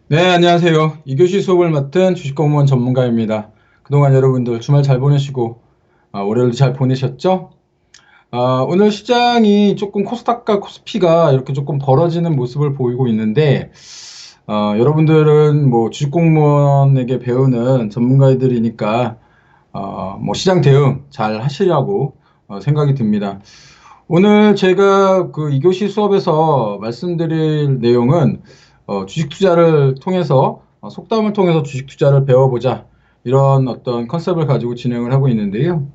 네, 안녕하세요. 2교시 수업을 맡은 주식공무원 전문가입니다. 그동안 여러분들 주말 잘 보내시고, 월요일도 잘 보내셨죠? 오늘 시장이 조금 코스닥과 코스피가 이렇게 조금 벌어지는 모습을 보이고 있는데, 여러분들은 뭐 주식공무원에게 배우는 전문가들이니까, 뭐 시장 대응 잘 하시려고 생각이 듭니다. 오늘 제가 그 2교시 수업에서 말씀드릴 내용은 주식 투자를 통해서 속담을 통해서 주식 투자를 배워보자 이런 어떤 컨셉을 가지고 진행을 하고 있는데요.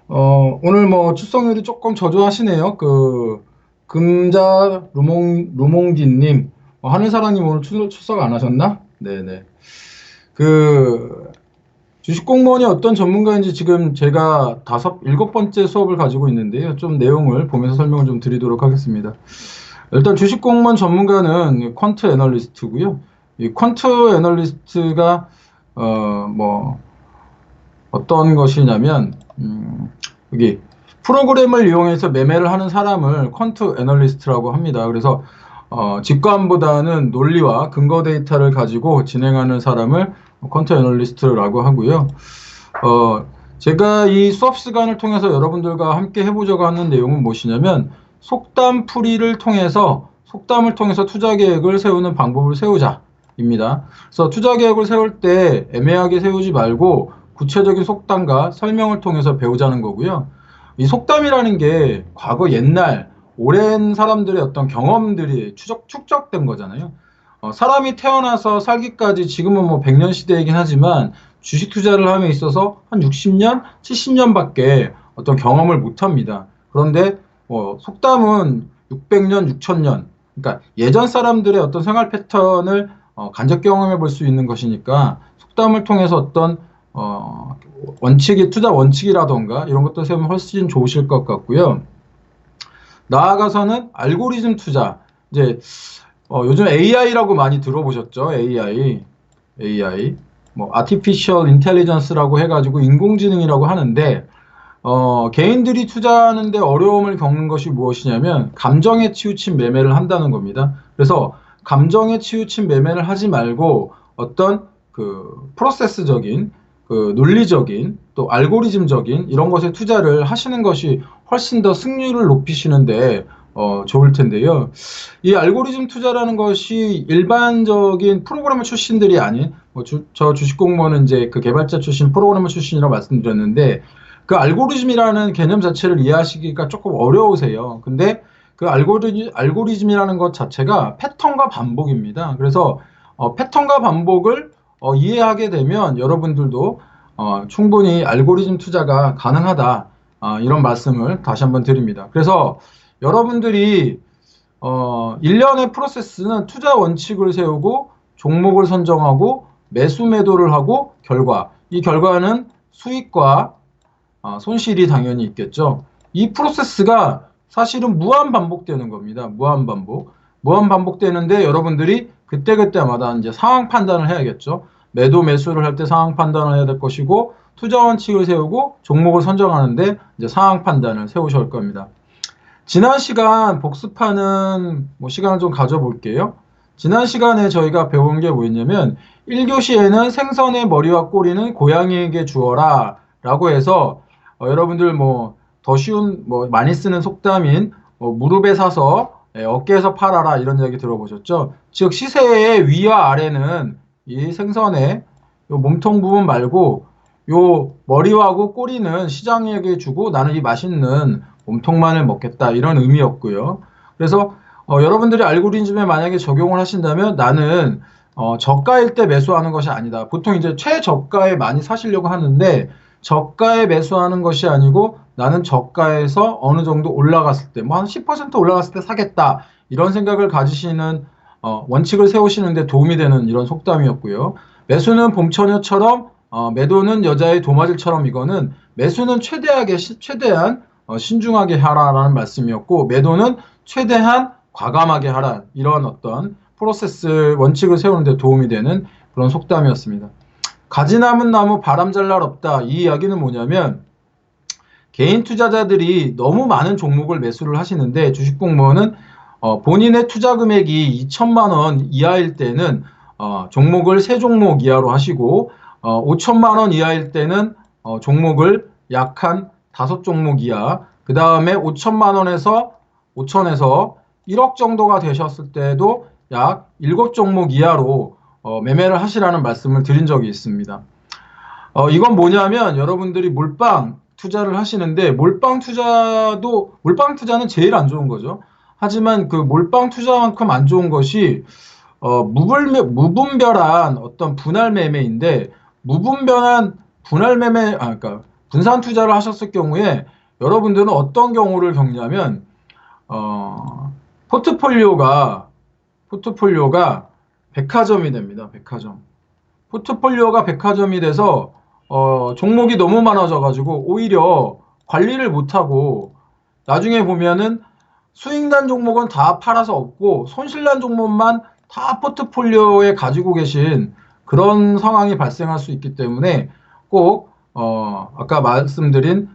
오늘 뭐 출석률이 조금 저조하시네요. 그 금자 루몽진님 하늘사랑님 오늘 출석 안 하셨나? 네네. 그 주식 공무원이 어떤 전문가인지 지금 제가 일곱 번째 수업을 가지고 있는데요. 좀 내용을 보면서 설명을 좀 드리도록 하겠습니다. 일단 주식 공무원 전문가는 퀀트 애널리스트고요. 이 퀀트 애널리스트가 뭐 어떤 것이냐면 여기 프로그램을 이용해서 매매를 하는 사람을 퀀트 애널리스트라고 합니다. 그래서 직관보다는 논리와 근거 데이터를 가지고 진행하는 사람을 퀀트 애널리스트라고 하고요. 제가 이 수업 시간을 통해서 여러분들과 함께 해보자고 하는 내용은 무엇이냐면 속담풀이를 통해서 속담을 통해서 투자 계획을 세우는 방법을 세우자입니다. 그래서 투자 계획을 세울 때 애매하게 세우지 말고 구체적인 속담과 설명을 통해서 배우자는 거고요. 이 속담이라는 게 과거 옛날 오랜 사람들의 어떤 경험들이 축적된 거잖아요. 사람이 태어나서 살기까지 지금은 뭐 100년 시대이긴 하지만 주식 투자를 함에 있어서 한 60년, 70년밖에 어떤 경험을 못 합니다. 그런데 속담은 600년, 6000년, 그러니까 예전 사람들의 어떤 생활 패턴을 간접 경험해 볼 수 있는 것이니까 속담을 통해서 어떤 투자 원칙이라던가 이런 것도 세우면 훨씬 좋으실 것 같고요. 나아가서는 알고리즘 투자. 이제 요즘 AI라고 많이 들어보셨죠? AI, 뭐 Artificial Intelligence라고 해가지고 인공지능이라고 하는데 개인들이 투자하는데 어려움을 겪는 것이 무엇이냐면 감정에 치우친 매매를 한다는 겁니다. 그래서 감정에 치우친 매매를 하지 말고 어떤 그 프로세스적인 그 논리적인 또 알고리즘적인 이런 것에 투자를 하시는 것이 훨씬 더 승률을 높이시는데 좋을 텐데요. 이 알고리즘 투자라는 것이 일반적인 프로그래머 출신들이 아닌 저 주식 공무원은 이제 그 개발자 출신 프로그래머 출신이라고 말씀드렸는데 그 알고리즘이라는 개념 자체를 이해하시기가 조금 어려우세요. 근데 그 알고리즘이라는 것 자체가 패턴과 반복입니다. 그래서 패턴과 반복을 이해하게 되면 여러분들도 충분히 알고리즘 투자가 가능하다. 이런 말씀을 다시 한번 드립니다. 그래서 여러분들이 1년의 프로세스는 투자 원칙을 세우고 종목을 선정하고 매수 매도를 하고 이 결과는 수익과 손실이 당연히 있겠죠. 이 프로세스가 사실은 무한 반복되는 겁니다. 무한 반복. 무한 반복되는데 여러분들이 그때그때마다 이제 상황 판단을 해야겠죠. 매도 매수를 할 때 상황 판단을 해야 될 것이고 투자 원칙을 세우고 종목을 선정하는데 이제 상황 판단을 세우실 겁니다. 지난 시간 복습하는 시간을 좀 가져볼게요. 지난 시간에 저희가 배운 게 뭐였냐면 1교시에는 생선의 머리와 꼬리는 고양이에게 주어라 라고 해서 여러분들 더 쉬운 많이 쓰는 속담인 무릎에 사서 어깨에서 팔아라 이런 이야기 들어보셨죠? 즉 시세의 위와 아래는 이 생선의 요 몸통 부분 말고 요 머리하고 꼬리는 시장에게 주고 나는 이 맛있는 몸통만을 먹겠다 이런 의미였고요. 그래서 여러분들이 알고리즘에 만약에 적용을 하신다면 나는 저가일 때 매수하는 것이 아니다. 보통 이제 최저가에 많이 사시려고 하는데 저가에 매수하는 것이 아니고 나는 저가에서 어느 정도 올라갔을 때 한 10% 올라갔을 때 사겠다 이런 생각을 가지시는 원칙을 세우시는데 도움이 되는 이런 속담이었고요. 매수는 봄처녀처럼 매도는 여자의 도마질처럼 이거는 매수는 최대한 신중하게 하라라는 말씀이었고 매도는 최대한 과감하게 하라 이런 어떤 프로세스 원칙을 세우는데 도움이 되는 그런 속담이었습니다. 가지 남은 나무 바람 잘 날 없다. 이 이야기는 뭐냐면 개인 투자자들이 너무 많은 종목을 매수를 하시는데 주식 공무원은 본인의 투자 금액이 2천만 원 이하일 때는 종목을 3종목 이하로 하시고 5천만 원 이하일 때는 종목을 약 한 5종목 이하, 그 다음에 5천에서 1억 정도가 되셨을 때도 약 7종목 이하로 매매를 하시라는 말씀을 드린 적이 있습니다. 이건 뭐냐면 여러분들이 몰빵 투자를 하시는데 몰빵 투자는 제일 안 좋은 거죠. 하지만 그 몰빵 투자만큼 안 좋은 것이 무분별한 어떤 분할 매매인데, 무분별한 분할 매매, 그러니까 분산 투자를 하셨을 경우에 여러분들은 어떤 경우를 겪냐면 포트폴리오가 백화점이 됩니다. 백화점. 포트폴리오가 백화점이 돼서 종목이 너무 많아져 가지고 오히려 관리를 못하고 나중에 보면은 수익난 종목은 다 팔아서 없고 손실난 종목만 다 포트폴리오에 가지고 계신 그런 상황이 발생할 수 있기 때문에 꼭 아까 말씀드린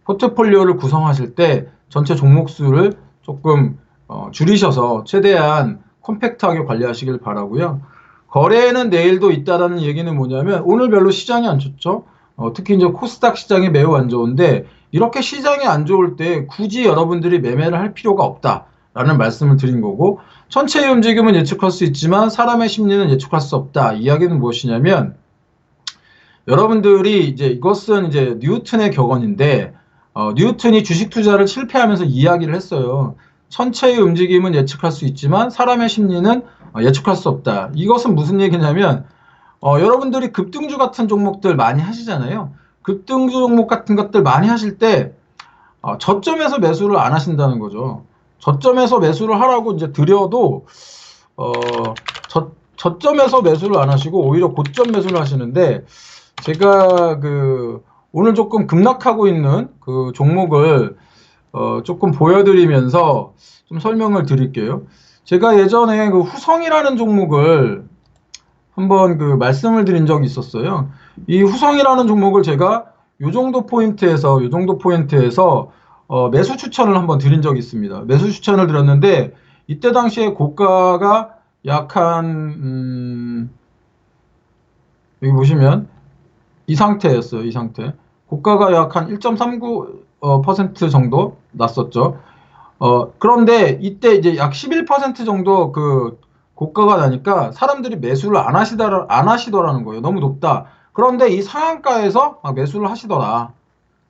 포트폴리오를 구성하실 때 전체 종목 수를 조금 줄이셔서 최대한 컴팩트하게 관리하시길 바라고요. 거래는 내일도 있다라는 얘기는 뭐냐면 오늘 별로 시장이 안 좋죠. 특히 이제 코스닥 시장이 매우 안 좋은데 이렇게 시장이 안 좋을 때 굳이 여러분들이 매매를 할 필요가 없다라는 말씀을 드린 거고, 전체의 움직임은 예측할 수 있지만 사람의 심리는 예측할 수 없다. 이야기는 무엇이냐면 여러분들이 이것은 뉴턴의 격언인데 뉴턴이 주식 투자를 실패하면서 이야기를 했어요. 천체의 움직임은 예측할 수 있지만 사람의 심리는 예측할 수 없다. 이것은 무슨 얘기냐면 여러분들이 급등주 같은 종목들 많이 하시잖아요. 급등주 종목 같은 것들 많이 하실 때 저점에서 매수를 안 하신다는 거죠. 저점에서 매수를 하라고 드려도 저점에서 매수를 안 하시고 오히려 고점 매수를 하시는데, 제가 오늘 조금 급락하고 있는 그 종목을 조금 보여드리면서 좀 설명을 드릴게요. 제가 예전에 그 후성이라는 종목을 한번 말씀을 드린 적이 있었어요. 이 후성이라는 종목을 제가 요 정도 포인트에서 매수 추천을 한번 드린 적이 있습니다. 매수 추천을 드렸는데 이때 당시에 고가가 약 한 여기 보시면 이 상태였어요. 이 상태. 고가가 약 한 1.39% 정도 났었죠. 그런데 이때 약 11% 정도 그 고가가 나니까 사람들이 매수를 안 하시더라는 거예요. 너무 높다. 그런데 이 상한가에서 매수를 하시더라.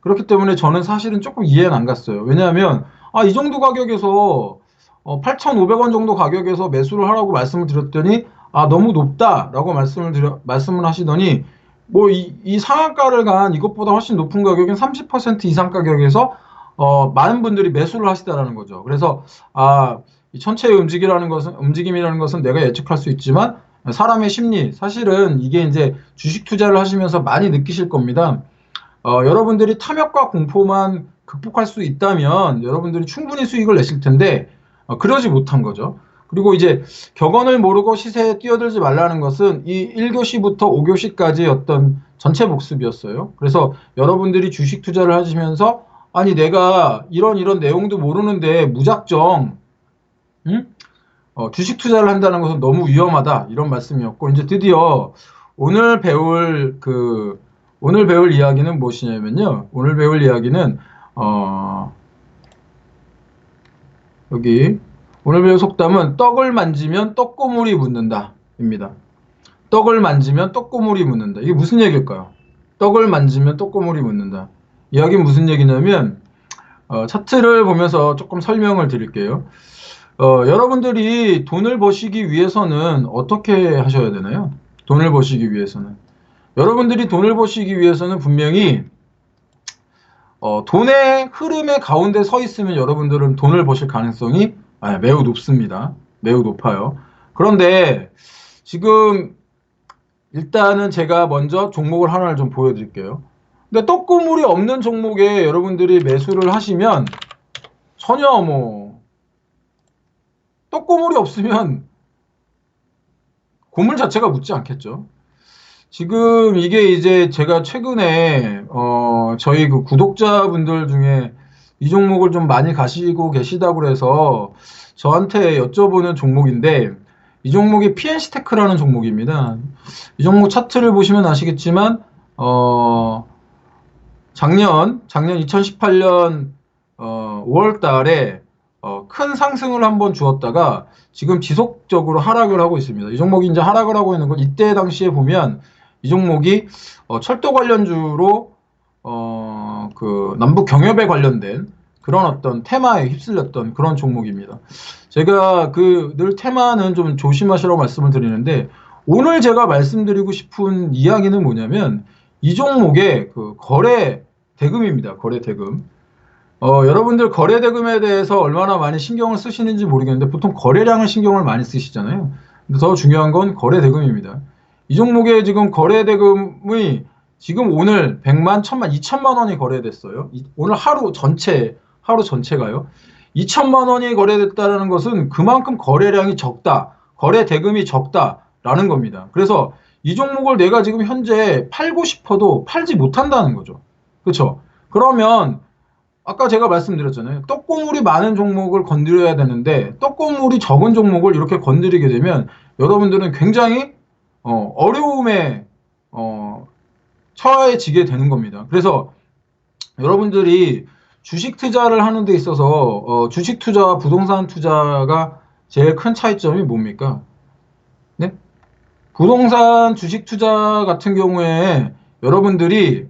그렇기 때문에 저는 사실은 조금 이해는 안 갔어요. 왜냐하면 이 정도 가격에서 8,500원 정도 가격에서 매수를 하라고 말씀을 드렸더니 너무 높다라고 말씀을 하시더니 뭐 이 상한가를 간 이것보다 훨씬 높은 가격인 30% 이상 가격에서 많은 분들이 매수를 하시다라는 거죠. 그래서 이 천체의 움직임이라는 것은 내가 예측할 수 있지만 사람의 심리, 사실은 이게 주식 투자를 하시면서 많이 느끼실 겁니다. 여러분들이 탐욕과 공포만 극복할 수 있다면 여러분들이 충분히 수익을 내실 텐데 그러지 못한 거죠. 그리고 격언을 모르고 시세에 뛰어들지 말라는 것은 이 1교시부터 5교시까지의 어떤 전체 복습이었어요. 그래서 여러분들이 주식 투자를 하시면서 내가 이런 내용도 모르는데 무작정 주식 투자를 한다는 것은 너무 위험하다, 이런 말씀이었고, 드디어 오늘 배울 이야기는 무엇이냐면요. 오늘 배울 이야기는 여기 오늘 배울 속담은 떡을 만지면 떡고물이 묻는다 입니다. 떡을 만지면 떡고물이 묻는다. 이게 무슨 얘기일까요? 떡을 만지면 떡고물이 묻는다. 이야기는 무슨 얘기냐면 차트를 보면서 조금 설명을 드릴게요. 여러분들이 돈을 버시기 위해서는 어떻게 하셔야 되나요? 돈을 버시기 위해서는 여러분들이 돈을 버시기 위해서는 분명히 돈의 흐름의 가운데 서 있으면 여러분들은 돈을 버실 가능성이 매우 높습니다. 매우 높아요. 그런데 지금 일단은 제가 먼저 종목을 하나를 좀 보여드릴게요. 근데 떡고물이 없는 종목에 여러분들이 매수를 하시면 전혀 떡고물이 없으면 고물 자체가 묻지 않겠죠. 지금 이게 제가 최근에 저희 그 구독자분들 중에 이 종목을 좀 많이 가시고 계시다고 그래서 저한테 여쭤보는 종목인데, 이 종목이 PNC테크라는 종목입니다. 이 종목 차트를 보시면 아시겠지만 작년 2018년 5월 달에 큰 상승을 한번 주었다가 지금 지속적으로 하락을 하고 있습니다. 이 종목이 이제 하락을 하고 있는 건, 이때 당시에 보면 이 종목이 철도 관련주로 그 남북 경협에 관련된 그런 어떤 테마에 휩쓸렸던 그런 종목입니다. 제가 늘 테마는 좀 조심하시라고 말씀을 드리는데, 오늘 제가 말씀드리고 싶은 이야기는 뭐냐면 이 종목의 그 거래 대금입니다. 거래 대금. 여러분들 거래 대금에 대해서 얼마나 많이 신경을 쓰시는지 모르겠는데 보통 거래량을 신경을 많이 쓰시잖아요. 근데 더 중요한 건 거래 대금입니다. 이 종목의 지금 거래 대금이 지금 오늘 100만, 1000만, 2천만 원이 거래됐어요. 오늘 하루 전체가요. 2천만 원이 거래됐다는 것은 그만큼 거래량이 적다, 거래 대금이 적다라는 겁니다. 그래서 이 종목을 내가 지금 현재 팔고 싶어도 팔지 못한다는 거죠. 그렇죠? 그러면 아까 제가 말씀드렸잖아요. 떡고물이 많은 종목을 건드려야 되는데 떡고물이 적은 종목을 이렇게 건드리게 되면 여러분들은 굉장히 어려움에 처해지게 되는 겁니다. 그래서 여러분들이 주식 투자를 하는 데 있어서 주식 투자와 부동산 투자가 제일 큰 차이점이 뭡니까? 네? 부동산 주식 투자 같은 경우에 여러분들이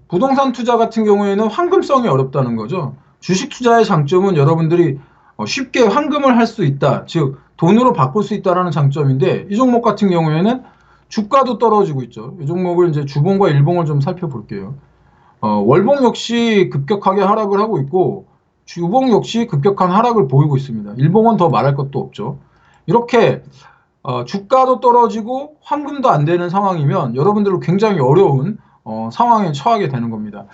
부동산 투자 같은 경우에는 황금성이 어렵다는 거죠. 주식 투자의 장점은 여러분들이 쉽게 황금을 할 수 있다, 즉 돈으로 바꿀 수 있다라는 장점인데, 이 종목 같은 경우에는 주가도 떨어지고 있죠. 이 종목을 이제 주봉과 일봉을 좀 살펴볼게요. 월봉 역시 급격하게 하락을 하고 있고 주봉 역시 급격한 하락을 보이고 있습니다. 일봉은 더 말할 것도 없죠. 이렇게 주가도 떨어지고 황금도 안 되는 상황이면 여러분들은 굉장히 어려운 상황에 처하게 되는 겁니다.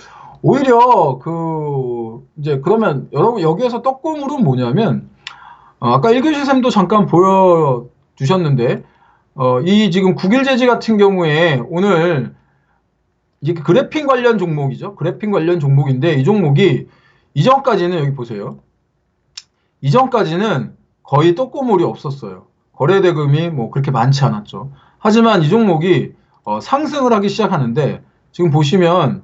오히려 이제 그러면 여러분 여기에서 떡고물은 뭐냐면, 아까 1교시 쌤도 잠깐 보여주셨는데 이 지금 국일제지 같은 경우에 오늘 이게 그래핀 관련 종목이죠. 그래핀 관련 종목인데 이 종목이 이전까지는, 여기 보세요. 이전까지는 거의 떡고물이 없었어요. 거래 대금이 뭐 그렇게 많지 않았죠. 하지만 이 종목이 상승을 하기 시작하는데 지금 보시면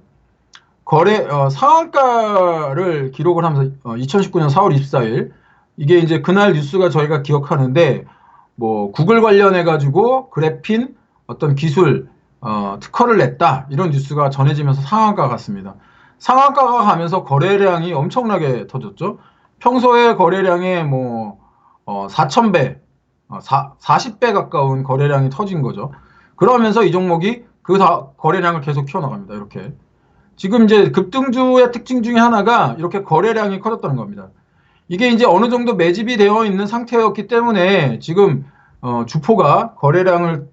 상한가를 기록을 하면서 2019년 4월 24일 이게 이제 그날 뉴스가 저희가 기억하는데, 뭐 구글 관련해 가지고 그래핀 어떤 기술 특허를 냈다 이런 뉴스가 전해지면서 상한가가 갔습니다. 상한가가 가면서 거래량이 엄청나게 터졌죠. 평소에 거래량의 뭐 4,000배, 40배 가까운 거래량이 터진 거죠. 그러면서 이 종목이 거래량을 계속 키워나갑니다. 이렇게 지금 이제 급등주의 특징 중에 하나가 이렇게 거래량이 커졌다는 겁니다. 이게 이제 어느 정도 매집이 되어 있는 상태였기 때문에 지금 주포가 거래를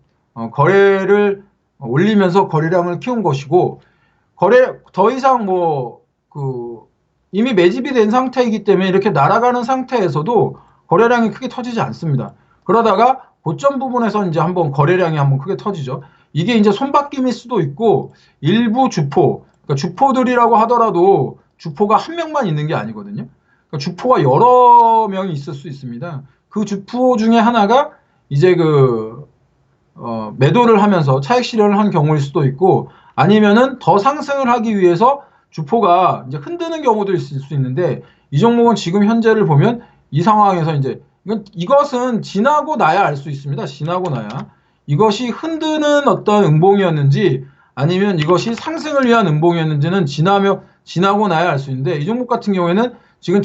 올리면서 거래량을 키운 것이고, 더 이상 이미 매집이 된 상태이기 때문에 이렇게 날아가는 상태에서도 거래량이 크게 터지지 않습니다. 그러다가 고점 부분에서 이제 거래량이 한번 크게 터지죠. 이게 이제 손바뀜일 수도 있고, 일부 그러니까 주포들이라고 하더라도 주포가 한 명만 있는 게 아니거든요. 그러니까 주포가 여러 명이 있을 수 있습니다. 그 주포 중에 하나가 이제 매도를 하면서 차익 실현을 한 경우일 수도 있고, 아니면은 더 상승을 하기 위해서 주포가 이제 흔드는 경우도 있을 수 있는데, 이 종목은 지금 현재를 보면 이 상황에서 이제 이것은 지나고 나야 알 수 있습니다. 지나고 나야 이것이 흔드는 어떤 음봉이었는지 아니면 이것이 상승을 위한 음봉이었는지는 지나고 나야 알 수 있는데, 이 종목 같은 경우에는 지금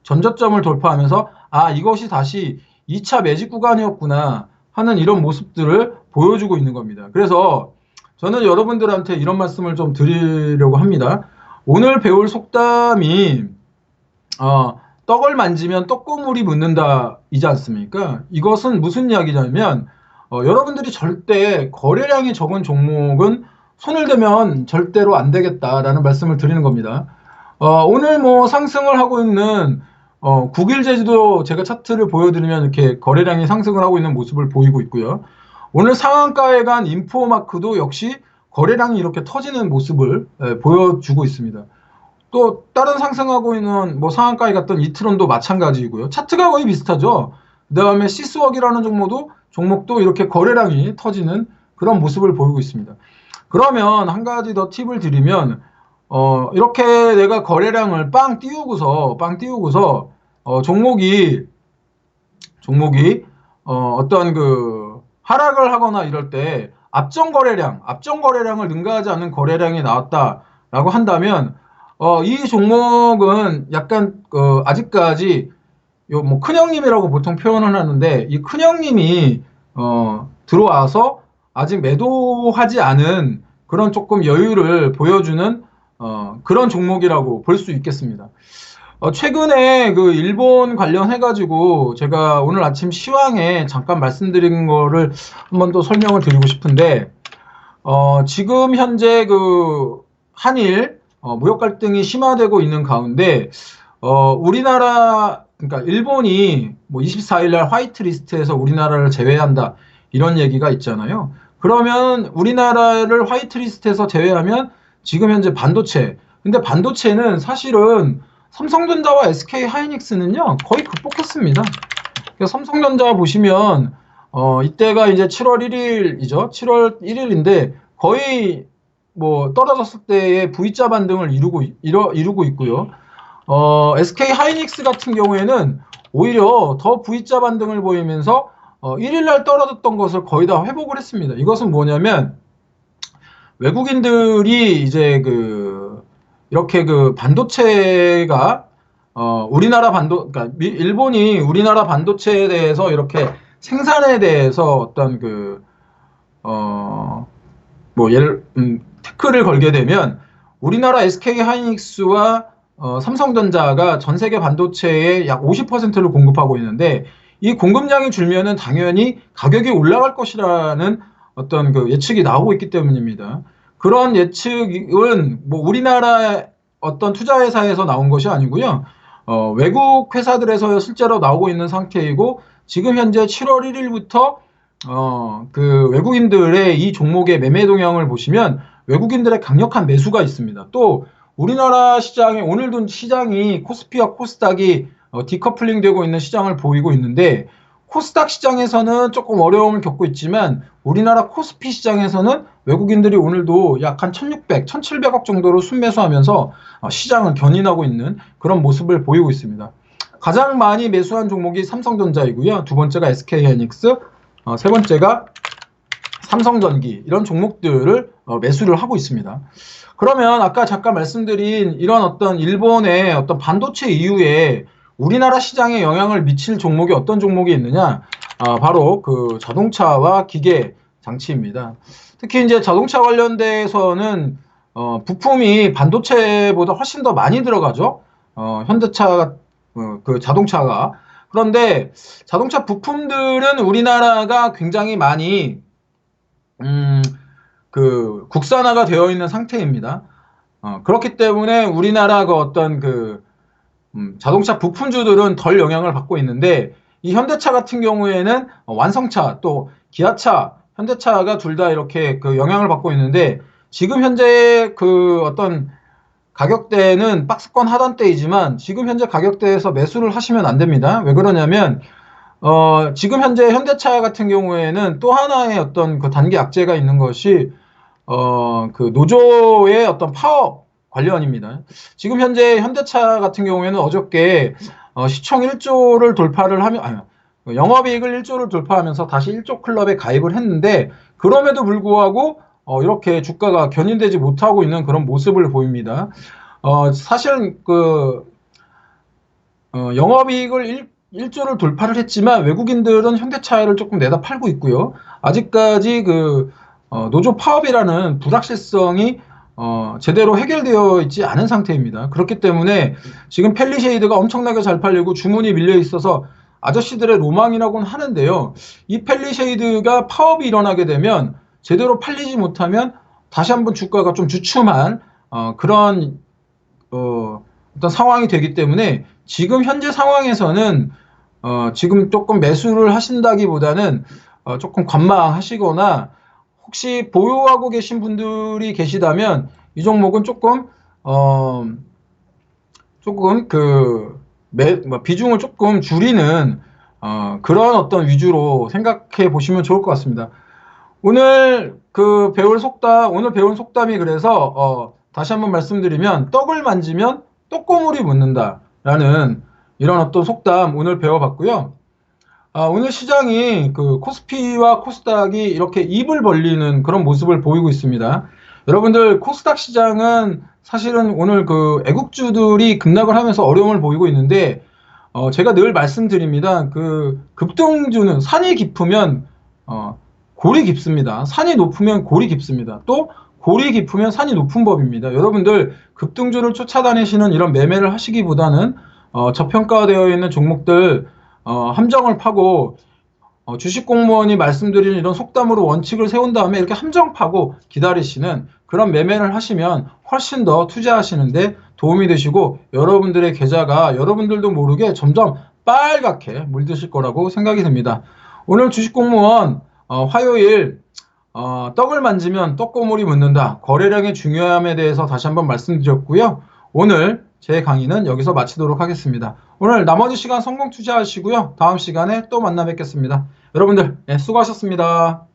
전저점을 돌파하면서 이것이 다시 2차 매집 구간이었구나 하는 이런 모습들을 보여주고 있는 겁니다. 그래서 저는 여러분들한테 이런 말씀을 좀 드리려고 합니다. 오늘 배울 속담이 떡을 만지면 떡고물이 묻는다 이지 않습니까? 이것은 무슨 이야기냐면 여러분들이 절대 거래량이 적은 종목은 손을 대면 절대로 안 되겠다라는 말씀을 드리는 겁니다. 오늘 뭐 상승을 하고 있는 국일제지도 제가 차트를 보여드리면 이렇게 거래량이 상승을 하고 있는 모습을 보이고 있고요. 오늘 상한가에 간 인포마크도 역시 거래량이 이렇게 터지는 모습을 보여주고 있습니다. 또 다른 상승하고 있는 뭐 상한가에 갔던 이트론도 마찬가지이고요. 차트가 거의 비슷하죠. 그다음에 시스웍이라는 종목도 이렇게 거래량이 터지는 그런 모습을 보이고 있습니다. 그러면 한 가지 더 팁을 드리면 이렇게 내가 거래량을 빵 띄우고서 종목이 어떠한 그 하락을 하거나 이럴 때 앞전 거래량을 능가하지 않는 거래량이 나왔다라고 한다면 이 종목은 약간 아직까지 요 뭐 큰형님이라고 보통 표현을 하는데 이 큰형님이 들어와서 아직 매도하지 않은 그런 조금 여유를 보여주는 그런 종목이라고 볼 수 있겠습니다. 최근에 그 일본 관련해가지고 제가 오늘 아침 시황에 잠깐 말씀드린 거를 한번 더 설명을 드리고 싶은데, 지금 현재 그 한일 무역 갈등이 심화되고 있는 가운데, 우리나라, 그러니까 일본이 뭐 24일 날 화이트 리스트에서 우리나라를 제외한다 이런 얘기가 있잖아요. 그러면 우리나라를 화이트 리스트에서 제외하면 지금 현재 반도체, 근데 반도체는 사실은 삼성전자와 SK 하이닉스는요 거의 극복했습니다. 삼성전자 보시면 이때가 이제 7월 1일이죠. 7월 1일인데 거의 뭐 떨어졌을 때의 V자 반등을 이루고 있고요. SK 하이닉스 같은 경우에는 오히려 더 V자 반등을 보이면서 1일날 떨어졌던 것을 거의 다 회복을 했습니다. 이것은 뭐냐면 외국인들이 이제 이렇게 반도체가 그러니까 일본이 우리나라 반도체에 대해서 이렇게 생산에 대해서 어떤 태클을 걸게 되면 우리나라 SK 하이닉스와 삼성전자가 전 세계 반도체의 약 50%를 공급하고 있는데 이 공급량이 줄면은 당연히 가격이 올라갈 것이라는 어떤 예측이 나오고 있기 때문입니다. 그런 예측은 뭐 우리나라 어떤 투자회사에서 나온 것이 아니고요. 외국 회사들에서 실제로 나오고 있는 상태이고 지금 현재 7월 1일부터 외국인들의 이 종목의 매매 동향을 보시면 외국인들의 강력한 매수가 있습니다. 또 우리나라 시장에 오늘도 시장이 코스피와 코스닥이 디커플링 되고 있는 시장을 보이고 있는데 코스닥 시장에서는 조금 어려움을 겪고 있지만 우리나라 코스피 시장에서는 외국인들이 오늘도 약 한 1600, 1700억 정도로 순매수하면서 시장을 견인하고 있는 그런 모습을 보이고 있습니다. 가장 많이 매수한 종목이 삼성전자이고요. 두 번째가 SK하이닉스, 세 번째가 삼성전기 이런 종목들을 매수를 하고 있습니다. 그러면 아까 잠깐 말씀드린 이런 어떤 일본의 어떤 반도체 이후에 우리나라 시장에 영향을 미칠 종목이 어떤 종목이 있느냐? 바로 자동차와 기계 장치입니다. 특히 이제 자동차 관련돼서는 부품이 반도체보다 훨씬 더 많이 들어가죠. 현대차 자동차가. 그런데 자동차 부품들은 우리나라가 굉장히 많이 국산화가 되어 있는 상태입니다. 그렇기 때문에 우리나라 어떤 자동차 부품주들은 덜 영향을 받고 있는데 이 현대차 같은 경우에는 완성차 또 기아차, 현대차가 둘 다 이렇게 영향을 받고 있는데 지금 현재 어떤 가격대는 박스권 하단대이지만 지금 현재 가격대에서 매수를 하시면 안 됩니다. 왜 그러냐면 지금 현재 현대차 같은 경우에는 또 하나의 어떤 단기 악재가 있는 것이 노조의 어떤 파업 관련입니다. 지금 현재 현대차 같은 경우에는 어저께 시총 1조를 돌파를 하면 영업이익을 1조를 돌파하면서 다시 1조 클럽에 가입을 했는데 그럼에도 불구하고 이렇게 주가가 견인되지 못하고 있는 그런 모습을 보입니다. 사실 영업이익을 1조를 돌파를 했지만 외국인들은 현대차를 조금 내다 팔고 있고요. 아직까지 노조 파업이라는 불확실성이 제대로 해결되어 있지 않은 상태입니다. 그렇기 때문에 지금 펠리쉐이드가 엄청나게 잘 팔리고 주문이 밀려 있어서 아저씨들의 로망이라고는 하는데요. 이 펠리쉐이드가 파업이 일어나게 되면 제대로 팔리지 못하면 다시 한번 주가가 좀 주춤한 그런 어떤 상황이 되기 때문에 지금 현재 상황에서는 지금 조금 매수를 하신다기보다는 조금 관망하시거나 혹시 보유하고 계신 분들이 계시다면 이 종목은 조금 조금 비중을 조금 줄이는 그런 어떤 위주로 생각해 보시면 좋을 것 같습니다. 오늘 오늘 배운 속담이 그래서 다시 한번 말씀드리면 떡을 만지면 떡고물이 묻는다라는 이런 어떤 속담 오늘 배워봤고요. 오늘 시장이 코스피와 코스닥이 이렇게 입을 벌리는 그런 모습을 보이고 있습니다. 여러분들 코스닥 시장은 사실은 오늘 애국주들이 급락을 하면서 어려움을 보이고 있는데 제가 늘 말씀드립니다. 급등주는 산이 깊으면 골이 깊습니다. 산이 높으면 골이 깊습니다. 또 골이 깊으면 산이 높은 법입니다. 여러분들 급등주를 쫓아다니시는 이런 매매를 하시기보다는 저평가되어 있는 종목들 함정을 파고 주식 공무원이 말씀드리는 이런 속담으로 원칙을 세운 다음에 이렇게 함정 파고 기다리시는 그런 매매를 하시면 훨씬 더 투자하시는데 도움이 되시고 여러분들의 계좌가 여러분들도 모르게 점점 빨갛게 물드실 거라고 생각이 듭니다. 오늘 주식 공무원 화요일 떡을 만지면 떡고물이 묻는다. 거래량의 중요함에 대해서 다시 한번 말씀드렸고요. 오늘 제 강의는 여기서 마치도록 하겠습니다. 오늘 나머지 시간 성공 투자하시고요. 다음 시간에 또 만나 뵙겠습니다. 여러분들 수고하셨습니다.